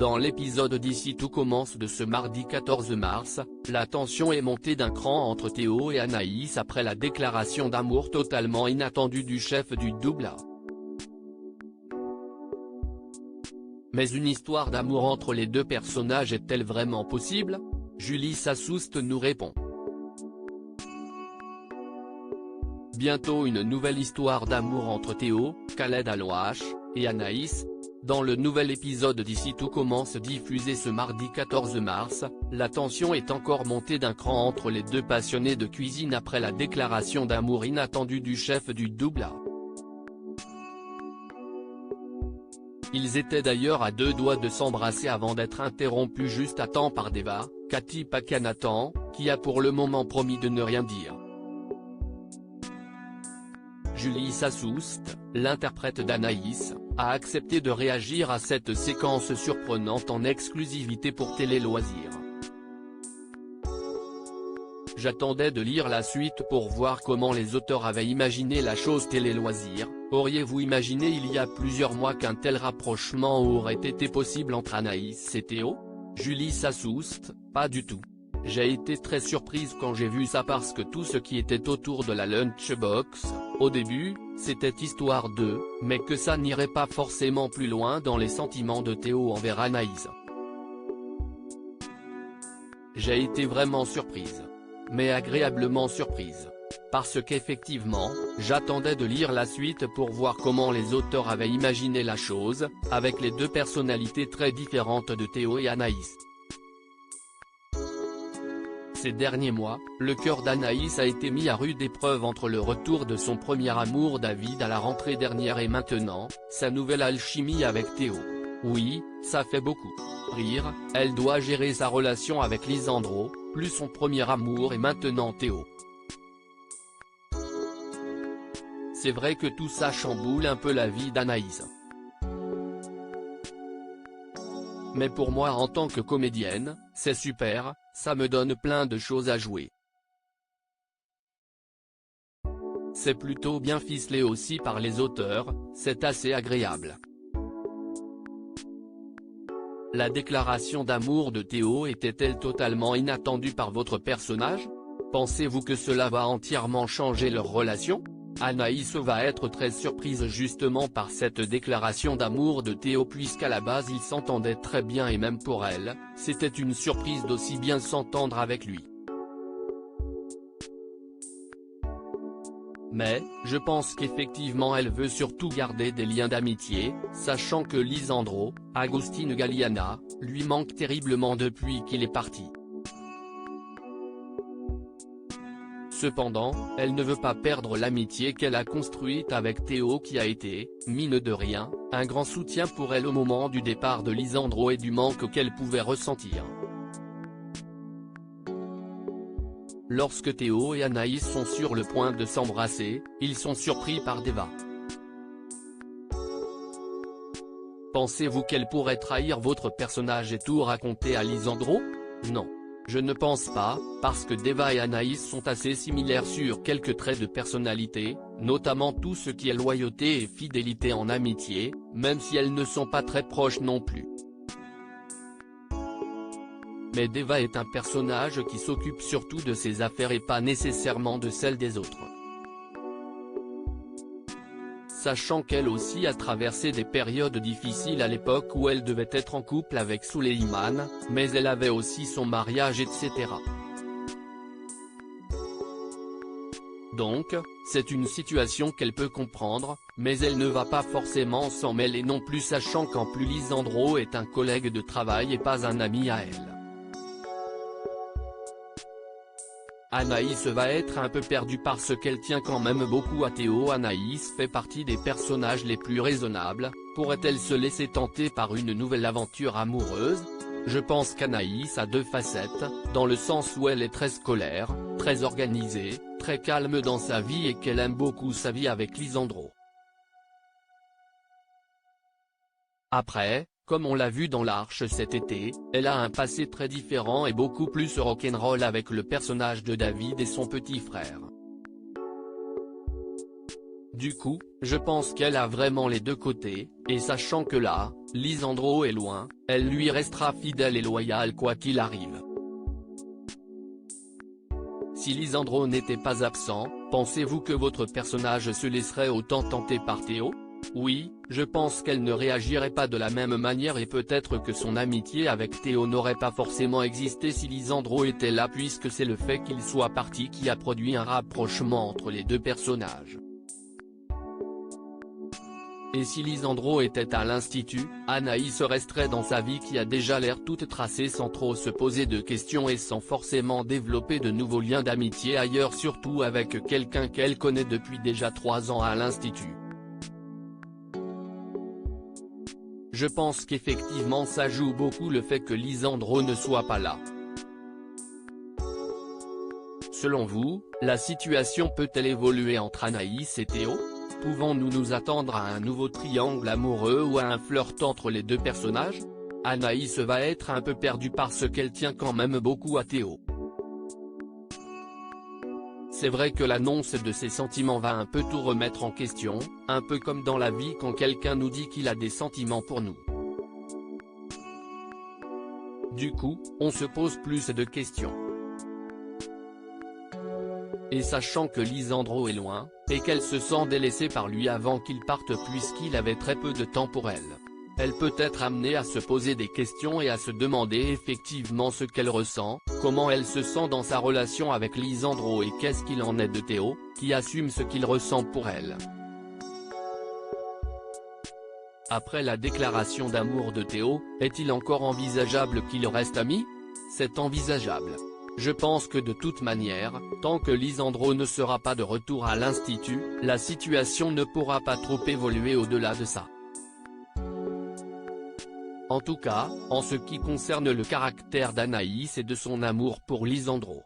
Dans l'épisode d'ici tout commence de ce mardi 14 mars, la tension est montée d'un cran entre Théo et Anaïs après la déclaration d'amour totalement inattendue du chef du double A. Mais une histoire d'amour entre les deux personnages est-elle vraiment possible? Julie Sassoust nous répond. Bientôt une nouvelle histoire d'amour entre Théo, Khaled Alouache, et Anaïs. Dans le nouvel épisode d'ici tout commence diffusé ce mardi 14 mars, la tension est encore montée d'un cran entre les deux passionnés de cuisine après la déclaration d'amour inattendue du chef du double A. Ils étaient d'ailleurs à deux doigts de s'embrasser avant d'être interrompus juste à temps par Deva, Cathy Pakianathan, qui a pour le moment promis de ne rien dire. Julie Sassoust, l'interprète d'Anaïs, a accepté de réagir à cette séquence surprenante en exclusivité pour Télé Loisirs. J'attendais de lire la suite pour voir comment les auteurs avaient imaginé la chose. Télé Loisirs, auriez-vous imaginé il y a plusieurs mois qu'un tel rapprochement aurait été possible entre Anaïs et Théo? Julie Sassoust, pas du tout. J'ai été très surprise quand j'ai vu ça parce que tout ce qui était autour de la lunchbox, au début, c'était histoire d'eux, mais que ça n'irait pas forcément plus loin dans les sentiments de Théo envers Anaïs. J'ai été vraiment surprise. Mais agréablement surprise. Parce qu'effectivement, j'attendais de lire la suite pour voir comment les auteurs avaient imaginé la chose, avec les deux personnalités très différentes de Théo et Anaïs. Ces derniers mois, le cœur d'Anaïs a été mis à rude épreuve entre le retour de son premier amour David à la rentrée dernière et maintenant, sa nouvelle alchimie avec Théo. Oui, ça fait beaucoup rire, elle doit gérer sa relation avec Lisandro, plus son premier amour et maintenant Théo. C'est vrai que tout ça chamboule un peu la vie d'Anaïs. Mais pour moi en tant que comédienne, c'est super, ça me donne plein de choses à jouer. C'est plutôt bien ficelé aussi par les auteurs, c'est assez agréable. La déclaration d'amour de Théo était-elle totalement inattendue par votre personnage? Pensez-vous que cela va entièrement changer leur relation? Anaïs va être très surprise justement par cette déclaration d'amour de Théo puisqu'à la base ils s'entendaient très bien et même pour elle, c'était une surprise d'aussi bien s'entendre avec lui. Mais, je pense qu'effectivement elle veut surtout garder des liens d'amitié, sachant que Lisandro, Agustin Galliana, lui manque terriblement depuis qu'il est parti. Cependant, elle ne veut pas perdre l'amitié qu'elle a construite avec Théo qui a été, mine de rien, un grand soutien pour elle au moment du départ de Lisandro et du manque qu'elle pouvait ressentir. Lorsque Théo et Anaïs sont sur le point de s'embrasser, ils sont surpris par Deva. Pensez-vous qu'elle pourrait trahir votre personnage et tout raconter à Lisandro? Non. Je ne pense pas, parce que Deva et Anaïs sont assez similaires sur quelques traits de personnalité, notamment tout ce qui est loyauté et fidélité en amitié, même si elles ne sont pas très proches non plus. Mais Deva est un personnage qui s'occupe surtout de ses affaires et pas nécessairement de celles des autres. Sachant qu'elle aussi a traversé des périodes difficiles à l'époque où elle devait être en couple avec Souleymane, mais elle avait aussi son mariage etc. Donc, c'est une situation qu'elle peut comprendre, mais elle ne va pas forcément s'en mêler non plus sachant qu'en plus Lisandro est un collègue de travail et pas un ami à elle. Anaïs va être un peu perdue parce qu'elle tient quand même beaucoup à Théo. Anaïs fait partie des personnages les plus raisonnables, pourrait-elle se laisser tenter par une nouvelle aventure amoureuse? Je pense qu'Anaïs a deux facettes, dans le sens où elle est très scolaire, très organisée, très calme dans sa vie et qu'elle aime beaucoup sa vie avec Lisandro. Après, comme on l'a vu dans l'Arche cet été, elle a un passé très différent et beaucoup plus rock'n'roll avec le personnage de David et son petit frère. Du coup, je pense qu'elle a vraiment les deux côtés, et sachant que là, Lisandro est loin, elle lui restera fidèle et loyale quoi qu'il arrive. Si Lisandro n'était pas absent, pensez-vous que votre personnage se laisserait autant tenter par Théo? Oui, je pense qu'elle ne réagirait pas de la même manière et peut-être que son amitié avec Théo n'aurait pas forcément existé si Lisandro était là puisque c'est le fait qu'il soit parti qui a produit un rapprochement entre les deux personnages. Et si Lisandro était à l'institut, Anaïs resterait dans sa vie qui a déjà l'air toute tracée sans trop se poser de questions et sans forcément développer de nouveaux liens d'amitié ailleurs, surtout avec quelqu'un qu'elle connaît depuis déjà 3 ans à l'institut. Je pense qu'effectivement ça joue beaucoup le fait que Lisandro ne soit pas là. Selon vous, la situation peut-elle évoluer entre Anaïs et Théo? Pouvons-nous nous attendre à un nouveau triangle amoureux ou à un flirt entre les deux personnages? Anaïs va être un peu perdue parce qu'elle tient quand même beaucoup à Théo. C'est vrai que l'annonce de ses sentiments va un peu tout remettre en question, un peu comme dans la vie quand quelqu'un nous dit qu'il a des sentiments pour nous. Du coup, on se pose plus de questions. Et sachant que Lisandro est loin, et qu'elle se sent délaissée par lui avant qu'il parte puisqu'il avait très peu de temps pour elle peut être amenée à se poser des questions et à se demander effectivement ce qu'elle ressent, comment elle se sent dans sa relation avec Lisandro et qu'est-ce qu'il en est de Théo, qui assume ce qu'il ressent pour elle. Après la déclaration d'amour de Théo, est-il encore envisageable qu'ils restent amis? C'est envisageable. Je pense que de toute manière, tant que Lisandro ne sera pas de retour à l'institut, la situation ne pourra pas trop évoluer au-delà de ça. En tout cas, en ce qui concerne le caractère d'Anaïs et de son amour pour Lisandro,